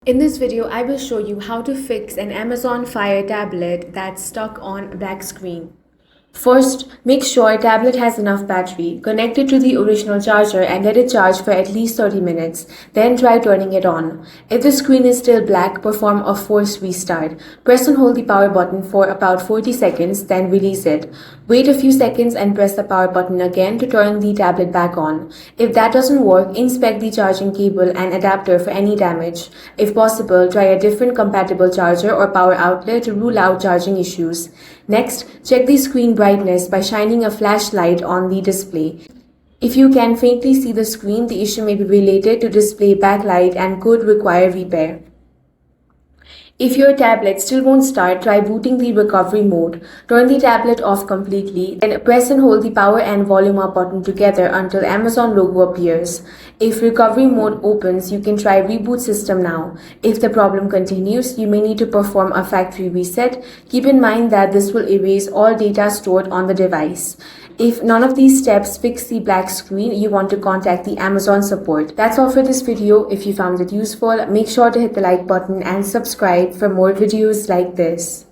In this video, I will show you how to fix an Amazon Fire tablet that's stuck on a black screen. First, make sure tablet has enough battery. Connect it to the original charger and let it charge for at least 30 minutes. Then try turning it on. If the screen is still black, perform a forced restart. Press and hold the power button for about 40 seconds, then release it. Wait a few seconds and press the power button again to turn the tablet back on. If that doesn't work, inspect the charging cable and adapter for any damage. If possible, try a different compatible charger or power outlet to rule out charging issues. Next, check the screen brightness by shining a flashlight on the display. If you can faintly see the screen, the issue may be related to display backlight and could require repair. If your tablet still won't start, try booting the recovery mode. Turn the tablet off completely, then press and hold the power and volume up button together until Amazon logo appears. If recovery mode opens, you can try reboot system now. If the problem continues, you may need to perform a factory reset. Keep in mind that this will erase all data stored on the device. If none of these steps fix the black screen, you want to contact the Amazon support. That's all for this video. If you found it useful, make sure to hit the like button and subscribe for more videos like this.